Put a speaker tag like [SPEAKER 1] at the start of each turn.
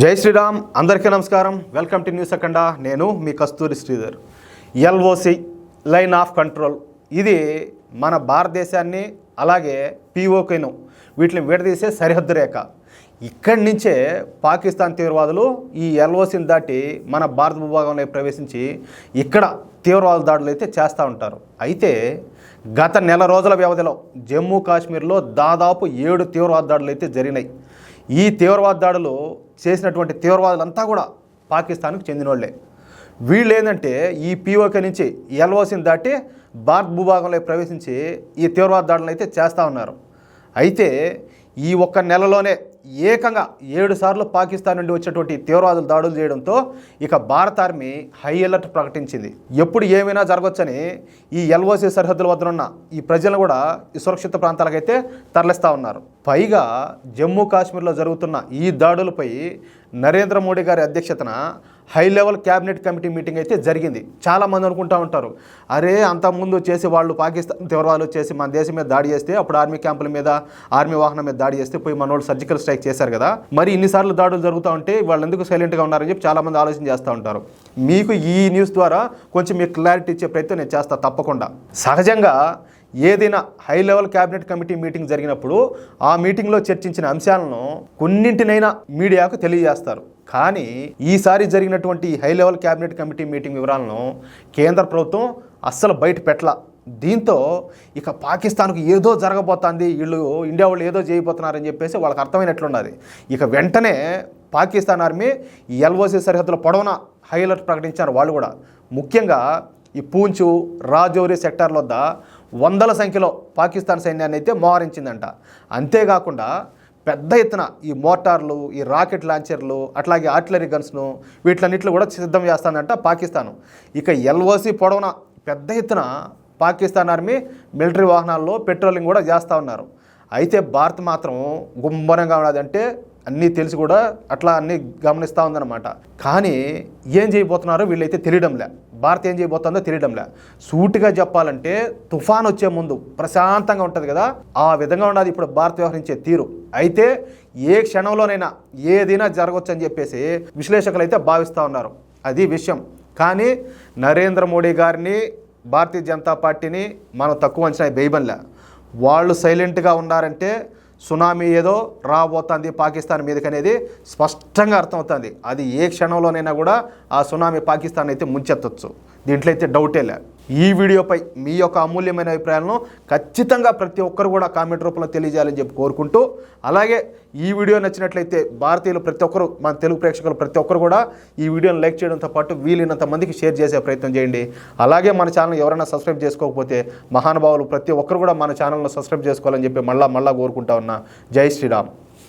[SPEAKER 1] జై శ్రీరామ్. అందరికీ నమస్కారం. Welcome to news Akhanda. నేను మీ Kasturi Sridhar. LOC line of control ఇది మన భారతదేశాన్ని అలాగే పిఓకేను వీటిని విడదీసే సరిహద్దు రేఖ. ఇక్కడి నుంచే పాకిస్తాన్ తీవ్రవాదులు ఈ ఎల్ఓసిని దాటి మన భారత భూభాగంలో ప్రవేశించి ఇక్కడ తీవ్రవాద దాడులు అయితే చేస్తూ ఉంటారు. అయితే గత నెల రోజుల వ్యవధిలో జమ్మూ కాశ్మీర్లో దాదాపు 7 తీవ్రవాద దాడులు అయితే జరిగినాయి. ఈ తీవ్రవాద దాడులు చేసినటువంటి తీవ్రవాదులంతా కూడా పాకిస్తాన్కు చెందినోళ్లే. వీళ్ళు ఏంటంటే ఈ పిఓకే నుంచి ఎల్ఓసిని దాటి భారత్ భూభాగంలో ప్రవేశించి ఈ తీవ్రవాద దాడులను అయితే చేస్తూ ఉన్నారు. అయితే ఈ ఒక్క నెలలోనే ఏకంగా 7 సార్లు పాకిస్తాన్ నుండి వచ్చేటువంటి తీవ్రవాదులు దాడులు చేయడంతో ఇక భారత ఆర్మీ హై అలర్ట్ ప్రకటించింది. ఎప్పుడు ఏమైనా జరగవచ్చని ఈ ఎల్ఓసి సరిహద్దుల వద్ద ఉన్న ఈ ప్రజలను కూడా ఈ సురక్షిత ప్రాంతాలకైతే తరలిస్తూ ఉన్నారు. పైగా జమ్మూ కాశ్మీర్లో జరుగుతున్న ఈ దాడులపై నరేంద్ర మోడీ గారి అధ్యక్షతన high level cabinet committee meeting అయితే జరిగింది. చాలామంది అనుకుంటూ ఉంటారు, అరే అంతకుముందు చేసి వాళ్ళు పాకిస్తాన్ తీవ్రవాదులు చేసి మన దేశం మీద దాడి చేస్తే అప్పుడు ఆర్మీ క్యాంపుల మీద ఆర్మీ వాహనం మీద దాడి చేస్తే పోయి మన వాళ్ళు సర్జికల్ స్ట్రైక్ చేశారు కదా, మరి ఇన్నిసార్లు దాడులు జరుగుతూ ఉంటే వాళ్ళు ఎందుకు సైలెంట్గా ఉన్నారని చెప్పి చాలామంది ఆలోచన చేస్తూ ఉంటారు. మీకు ఈ న్యూస్ ద్వారా కొంచెం మీకు క్లారిటీ ఇచ్చే ప్రయత్నం నేను చేస్తాను తప్పకుండా. సహజంగా ఏదైనా high level cabinet committee meeting జరిగినప్పుడు ఆ మీటింగ్లో చర్చించిన అంశాలను కొన్నింటినైనా మీడియాకు తెలియజేస్తారు. కానీ ఈసారి జరిగినటువంటి high level cabinet committee meeting వివరాలను కేంద్ర ప్రభుత్వం అస్సలు బయట పెట్టల. దీంతో ఇక పాకిస్తాన్కు ఏదో జరగబోతుంది, వీళ్ళు ఇండియా వాళ్ళు ఏదో చేయబోతున్నారని చెప్పేసి వాళ్ళకి అర్థమైనట్లున్నది. ఇక వెంటనే పాకిస్తాన్ ఆర్మీ ఎల్ఓసి సరిహద్దుల పొడవున హై అలర్ట్ ప్రకటించారు. వాళ్ళు కూడా ముఖ్యంగా ఈ పూంచు రాజౌరి సెక్టార్ల వద్ద వందల సంఖ్యలో పాకిస్తాన్ సైన్యాన్ని అయితే మోహరించిందంట. అంతేకాకుండా పెద్ద ఎత్తున ఈ మోటార్లు, ఈ రాకెట్ లాంచర్లు, అట్లాగే ఆర్టిలరీ గన్స్ను వీటిలన్నింటిలో కూడా సిద్ధం చేస్తానంట పాకిస్తాను. ఇక ఎల్ఓసి పొడవున పెద్ద ఎత్తున పాకిస్తాన్ ఆర్మీ మిలిటరీ వాహనాల్లో పెట్రోలింగ్ కూడా చేస్తూ ఉన్నారు. అయితే భారత్ మాత్రం గుంభనంగా ఉన్నదంటే అన్నీ తెలిసి కూడా అట్లా అన్నీ గమనిస్తూ ఉందన్నమాట. కానీ ఏం చేయబోతున్నారో వీళ్ళైతే తెలియడంలే, భారత్ ఏం చేయబోతుందో తెలియడంలే. సూటిగా చెప్పాలంటే తుఫాన్ వచ్చే ముందు ప్రశాంతంగా ఉంటుంది కదా, ఆ విధంగా ఉన్నది ఇప్పుడు భారత్ వ్యవహరించే తీరు. అయితే ఏ క్షణంలోనైనా ఏదైనా జరగవచ్చు అని చెప్పేసి విశ్లేషకులు అయితే భావిస్తూ ఉన్నారు. అది విషయం. కానీ నరేంద్ర మోడీ గారిని, భారతీయ జనతా పార్టీని మనం తక్కువ అంచనా వేయబనిలే. వాళ్ళు సైలెంట్గా ఉన్నారంటే సునామీ ఏదో రాబోతుంది పాకిస్తాన్ మీదకి అనేది స్పష్టంగా అర్థమవుతుంది. అది ఏ క్షణంలోనైనా కూడా ఆ సునామీ పాకిస్తాన్ అయితే ముంచెత్తచ్చు, దీంట్లో అయితే డౌటే లే. ఈ వీడియోపై మీ యొక్క అమూల్యమైన అభిప్రాయాలను ఖచ్చితంగా ప్రతి ఒక్కరు కూడా కామెంట్ రూపంలో తెలియజేయాలని చెప్పి కోరుకుంటూ, అలాగే ఈ వీడియో నచ్చినట్లయితే భారతీయులు ప్రతి ఒక్కరు, మన తెలుగు ప్రేక్షకులు ప్రతి ఒక్కరు కూడా ఈ వీడియోని లైక్ చేయడంతో పాటు వీలైనంత మందికి షేర్ చేసే ప్రయత్నం చేయండి. అలాగే మన ఛానల్ ఎవరైనా సబ్స్క్రైబ్ చేసుకోకపోతే మహానుభావులు ప్రతి ఒక్కరు కూడా మన ఛానల్ను సబ్స్క్రైబ్ చేసుకోవాలని చెప్పి మళ్ళా కోరుకుంటా ఉన్నా. జై శ్రీరామ్.